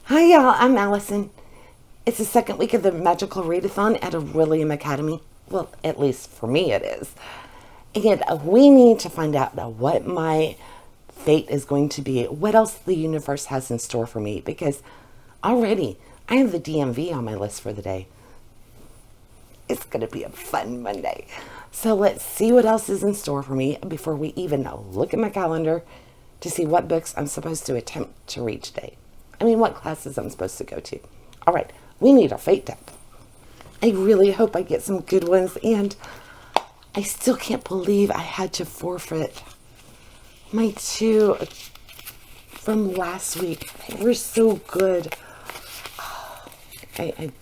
Hi y'all, I'm Allison. It's the second week of the Magical Readathon at Orilium Academy. Well, at least for me it is. And we need to find out what my fate is going to be, what else the universe has in store for me, because already I have the DMV on my list for the day. It's going to be a fun Monday. So let's see what else is in store for me before we even look at my calendar to see what books I'm supposed to attempt to read today. What classes I'm supposed to go to. All right, we need a fate deck. I really hope I get some good ones, and I still can't believe I had to forfeit my two from last week. They were so good. I'm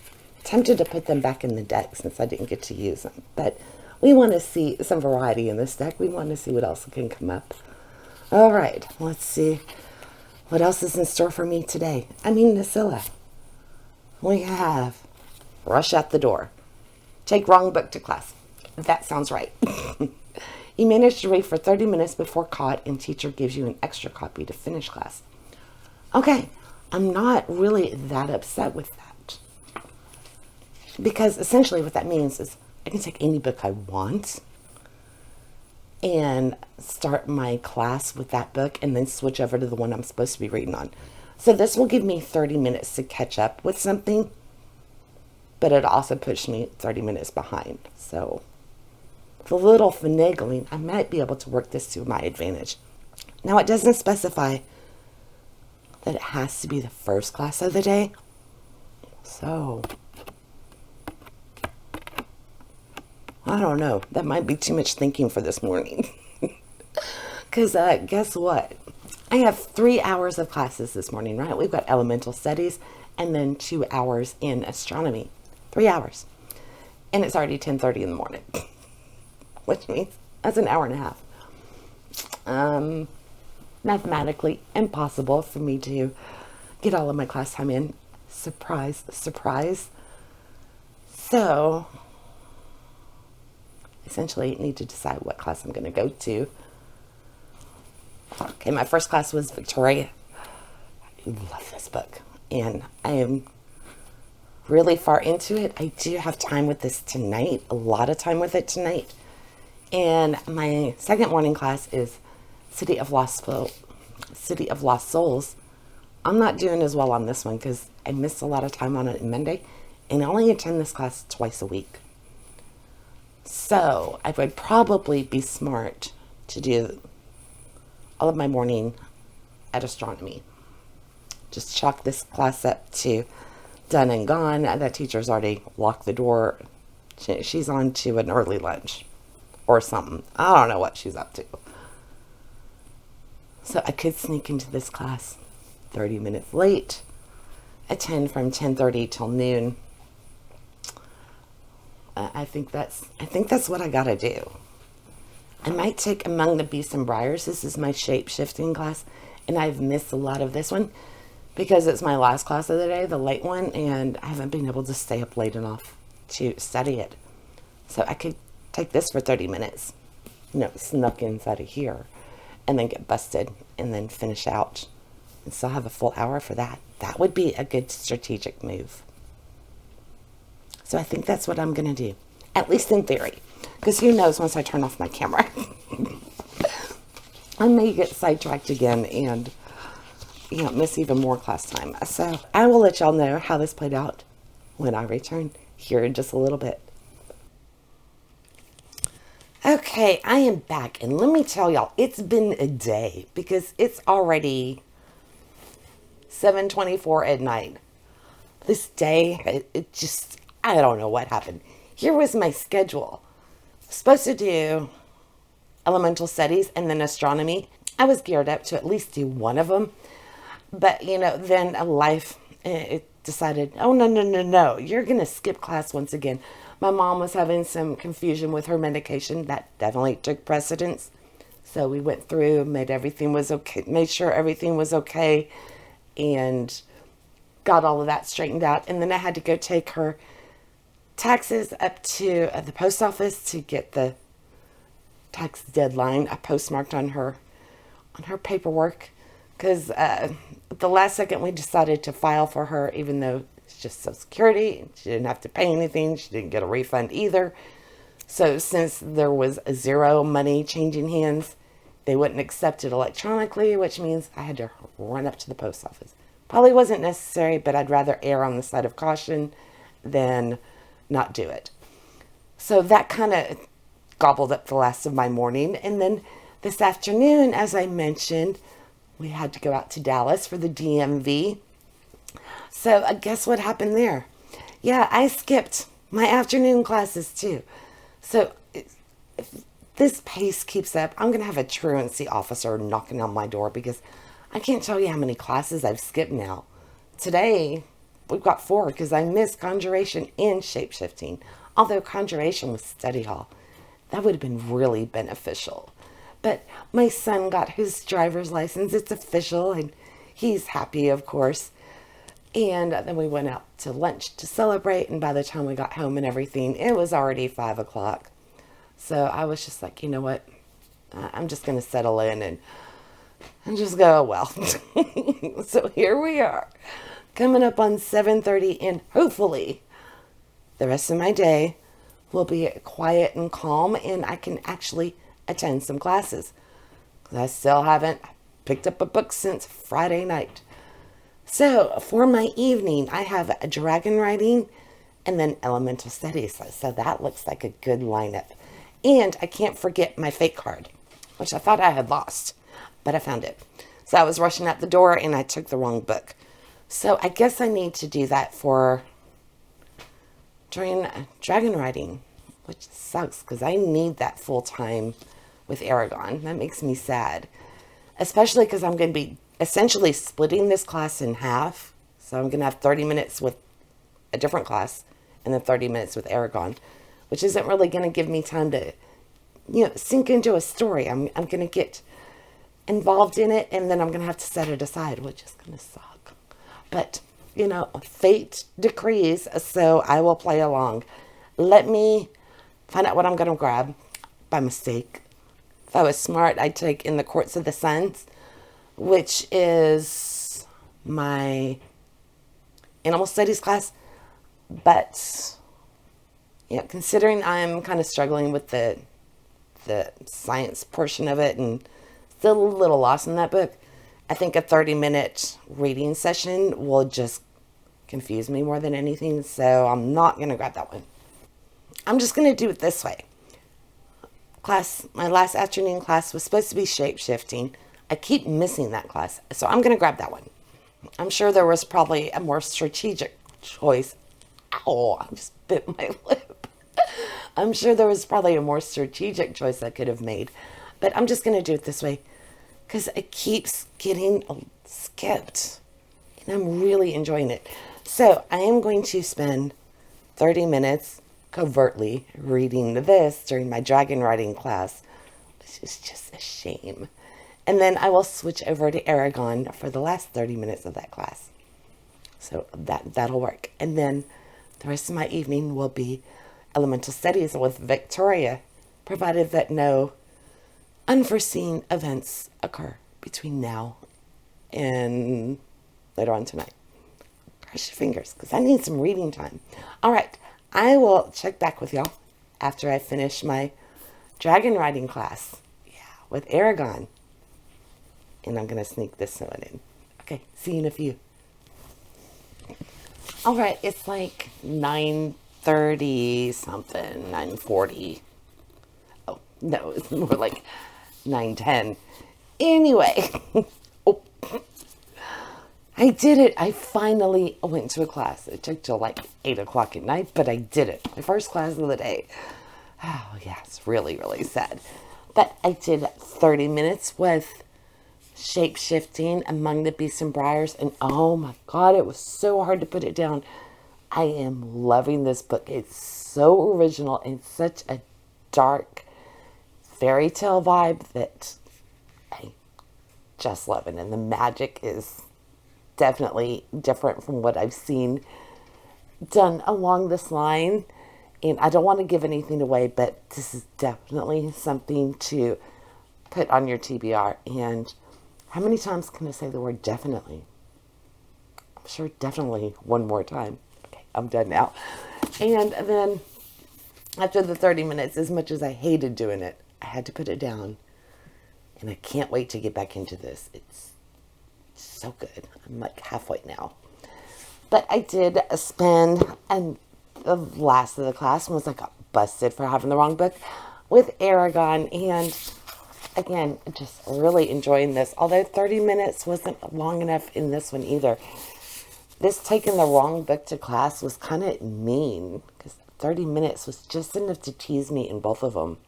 tempted to put them back in the deck since I didn't get to use them, but we want to see some variety in this deck. We want to see what else can come up. All right, let's see what else is in store for me today. Nasilla. We have Rush Out the Door. Take wrong book to class. That sounds right. You manage to read for 30 minutes before caught, and teacher gives you an extra copy to finish class. Okay, I'm not really that upset with that. Because essentially what that means is I can take any book I want and start my class with that book and then switch over to the one I'm supposed to be reading on. So this will give me 30 minutes to catch up with something, but it also puts me 30 minutes behind. So with a little finagling, I might be able to work this to my advantage. Now, it doesn't specify that it has to be the first class of the day. So I don't know. That might be too much thinking for this morning. Because guess what? I have 3 hours of classes this morning, right? We've got elemental studies and then 2 hours in astronomy. 3 hours. And it's already 10:30 in the morning. Which means that's an hour and a half. Mathematically impossible for me to get all of my class time in. Surprise, surprise. So essentially need to decide what class I'm going to go to. Okay, my first class was Victoria. I love this book, and I am really far into it. I do have time with this tonight, a lot of time with it tonight. And my second morning class is City of Lost Souls. I'm not doing as well on this one because I missed a lot of time on it on Monday, and I only attend this class twice a week. So I would probably be smart to do all of my morning at astronomy. Just chalk this class up to done and gone. That teacher's already locked the door. She's on to an early lunch or something. I don't know what she's up to. So I could sneak into this class 30 minutes late, attend from 10:30 till noon. I think that's what I gotta do. I might take Among the Beasts and Briars. This is my shape-shifting class, and I've missed a lot of this one because it's my last class of the day, the late one, and I haven't been able to stay up late enough to study it. So I could take this for 30 minutes, snuck inside of here, and then get busted, and then finish out, and still have a full hour for that. That would be a good strategic move. So I think that's what I'm going to do, at least in theory, because who knows once I turn off my camera. I may get sidetracked again and, miss even more class time. So I will let y'all know how this played out when I return here in just a little bit. Okay, I am back, and let me tell y'all, it's been a day because it's already 7:24 at night. This day, it just, I don't know what happened. Here was my schedule. Supposed to do elemental studies and then astronomy. I was geared up to at least do one of them. But, then life, it decided, oh, no. You're going to skip class once again. My mom was having some confusion with her medication. That definitely took precedence. So we went through, made sure everything was okay, and got all of that straightened out. And then I had to go take her taxes up to the post office to get the tax deadline postmarked on her paperwork. because the last second we decided to file for her, even though it's just Social Security. She didn't have to pay anything. She didn't get a refund either. So since there was zero money changing hands, they wouldn't accept it electronically, which means I had to run up to the post office. Probably wasn't necessary, but I'd rather err on the side of caution than not do it. So that kind of gobbled up the last of my morning. And then this afternoon, as I mentioned, we had to go out to Dallas for the DMV. So guess what happened there? Yeah, I skipped my afternoon classes too. So if this pace keeps up, I'm going to have a truancy officer knocking on my door because I can't tell you how many classes I've skipped now. Today, we've got 4 because I missed conjuration and shapeshifting. Although conjuration was study hall. That would have been really beneficial. But my son got his driver's license. It's official and he's happy, of course. And then we went out to lunch to celebrate. And by the time we got home and everything, it was already 5 o'clock. So I was just like, you know what? I'm just going to settle in and just go, well. So here we are, coming up on 7:30, and hopefully the rest of my day will be quiet and calm, and I can actually attend some classes. Because I still haven't picked up a book since Friday night. So for my evening, I have a dragon writing and then elemental studies. So that looks like a good lineup. And I can't forget my fate card, which I thought I had lost, but I found it. So I was rushing out the door and I took the wrong book. So I guess I need to do that during dragon writing, which sucks because I need that full time with Aragon. That makes me sad, especially because I'm going to be essentially splitting this class in half. So I'm going to have 30 minutes with a different class and then 30 minutes with Aragon, which isn't really going to give me time to, sink into a story. I'm going to get involved in it and then I'm going to have to set it aside, which is going to suck. But, fate decrees, so I will play along. Let me find out what I'm going to grab by mistake. If I was smart, I'd take In the Courts of the Suns, which is my animal studies class. But, considering I'm kind of struggling with the science portion of it and still a little lost in that book, I think a 30-minute reading session will just confuse me more than anything, so I'm not going to grab that one. I'm just going to do it this way. My last afternoon class was supposed to be shape-shifting. I keep missing that class, so I'm going to grab that one. I'm sure there was probably a more strategic choice. Ow, I just bit my lip. I'm sure there was probably a more strategic choice I could have made, but I'm just going to do it this way because it keeps getting skipped, and I'm really enjoying it. So I am going to spend 30 minutes covertly reading this during my dragon writing class, which is just a shame. And then I will switch over to Aragon for the last 30 minutes of that class. So that'll work. And then the rest of my evening will be elemental studies with Victoria, provided that no unforeseen events occur between now and later on tonight. Cross your fingers, because I need some reading time. All right, I will check back with y'all after I finish my dragon writing class. Yeah, with Aragon. And I'm going to sneak this one in. Okay, see you in a few. All right, it's like 9:30 something, 9:40. Oh, no, it's more like 9:10. Anyway, oh, I did it. I finally went to a class. It took till like 8 o'clock at night, but I did it. My first class of the day. Oh, yeah, it's really, really sad. But I did 30 minutes with shape-shifting among the beasts and briars, and oh my god, it was so hard to put it down. I am loving this book. It's so original and such a dark fairy tale vibe that I just love it. And the magic is definitely different from what I've seen done along this line. And I don't want to give anything away, but this is definitely something to put on your TBR and How many times can I say the word definitely? I'm sure definitely one more time. Okay, I'm done now. And then after the 30 minutes, as much as I hated doing it, I had to put it down. And I can't wait to get back into this. It's so good. I'm like halfway now. But I did spend the last of the class was I got busted for having the wrong book with Aragon. And again, just really enjoying this. Although 30 minutes wasn't long enough in this one either. This taking the wrong book to class was kind of mean because 30 minutes was just enough to tease me in both of them.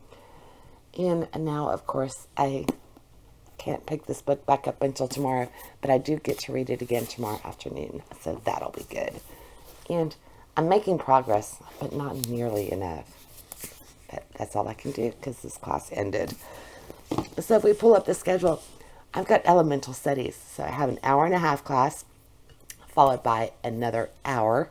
And now, of course, I can't pick this book back up until tomorrow, but I do get to read it again tomorrow afternoon, so that'll be good. And I'm making progress, but not nearly enough. But that's all I can do because this class ended. So if we pull up the schedule, I've got elemental studies. So I have an hour and a half class, followed by another hour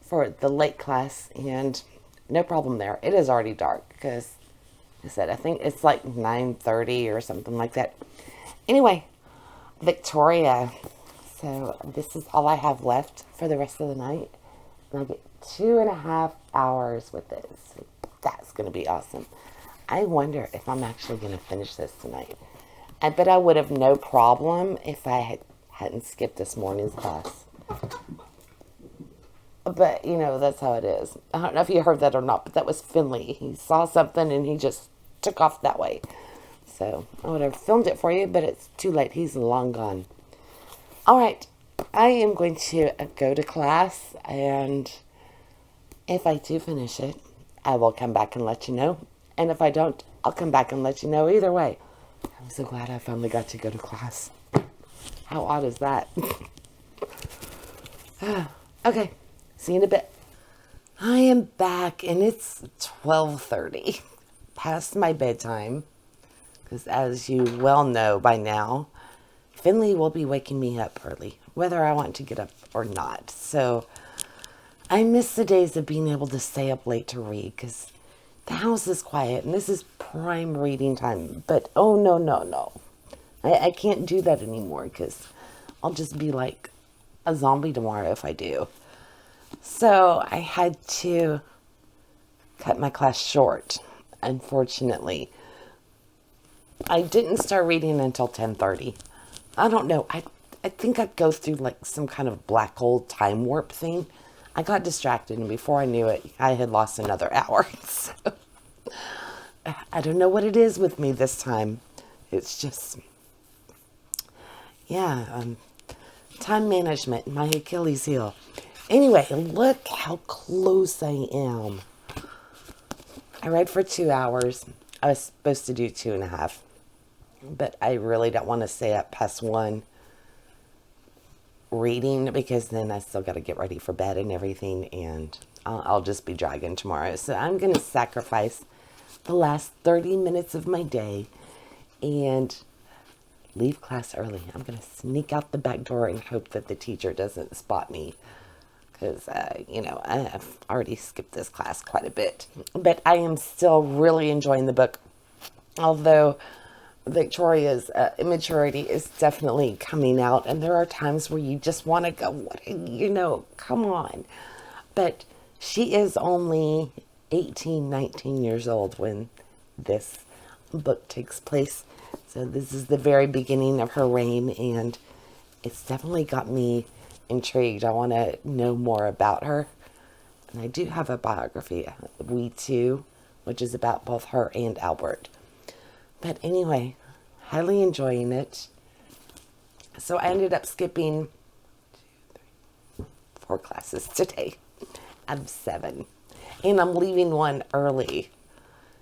for the late class, and no problem there. It is already dark because I said, I think it's like 9:30 or something like that. Anyway, Victoria. So this is all I have left for the rest of the night. And I get 2.5 hours with this. So that's going to be awesome. I wonder if I'm actually going to finish this tonight. I bet I would have no problem if I hadn't skipped this morning's class. But, that's how it is. I don't know if you heard that or not, but that was Finley. He saw something and he just took off that way. So I would have filmed it for you, but it's too late. He's long gone. All right. I am going to go to class, and if I do finish it, I will come back and let you know. And if I don't, I'll come back and let you know either way. I'm so glad I finally got to go to class. How odd is that? Okay. See you in a bit. I am back, and it's 12:30, past my bedtime, because as you well know by now, Finley will be waking me up early, whether I want to get up or not. So I miss the days of being able to stay up late to read, because the house is quiet, and this is prime reading time. But oh, no. I can't do that anymore, because I'll just be like a zombie tomorrow if I do. So I had to cut my class short, unfortunately. I didn't start reading until 10:30. I don't know. I think I'd go through like some kind of black hole time warp thing. I got distracted, and before I knew it, I had lost another hour. So I don't know what it is with me this time. It's just, time management, my Achilles heel. Anyway, look how close I am. I read for 2 hours. I was supposed to do 2.5. But I really don't want to stay up past 1 reading, because then I still got to get ready for bed and everything. And I'll just be dragging tomorrow. So I'm going to sacrifice the last 30 minutes of my day and leave class early. I'm going to sneak out the back door and hope that the teacher doesn't spot me. Because, I've already skipped this class quite a bit. But I am still really enjoying the book. Although Victoria's immaturity is definitely coming out. And there are times where you just want to go, come on. But she is only 18, 19 years old when this book takes place. So this is the very beginning of her reign. And it's definitely got me intrigued. I want to know more about her. And I do have a biography, We Two, which is about both her and Albert. But anyway, highly enjoying it. So I ended up skipping 4 classes today out of 7. And I'm leaving one early.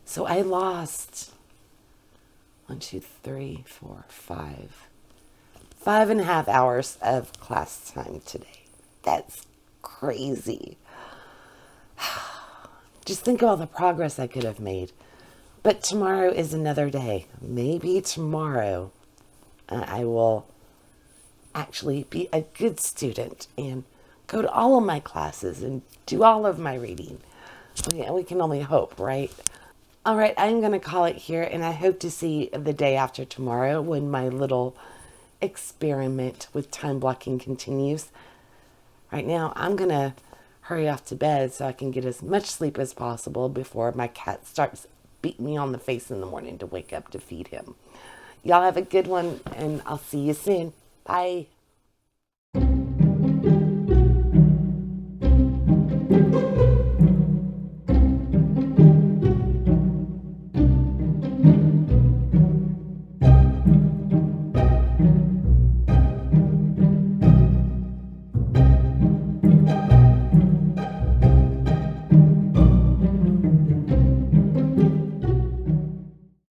So I lost 1, 2, 3, 4, 5. 5.5 hours of class time today. That's crazy. Just think of all the progress I could have made. But tomorrow is another day. Maybe tomorrow I will actually be a good student and go to all of my classes and do all of my reading. We can only hope, right? All right, I'm going to call it here, and I hope to see the day after tomorrow when my little experiment with time blocking continues. Right now, I'm going to hurry off to bed so I can get as much sleep as possible before my cat starts beating me on the face in the morning to wake up to feed him. Y'all have a good one, and I'll see you soon. Bye.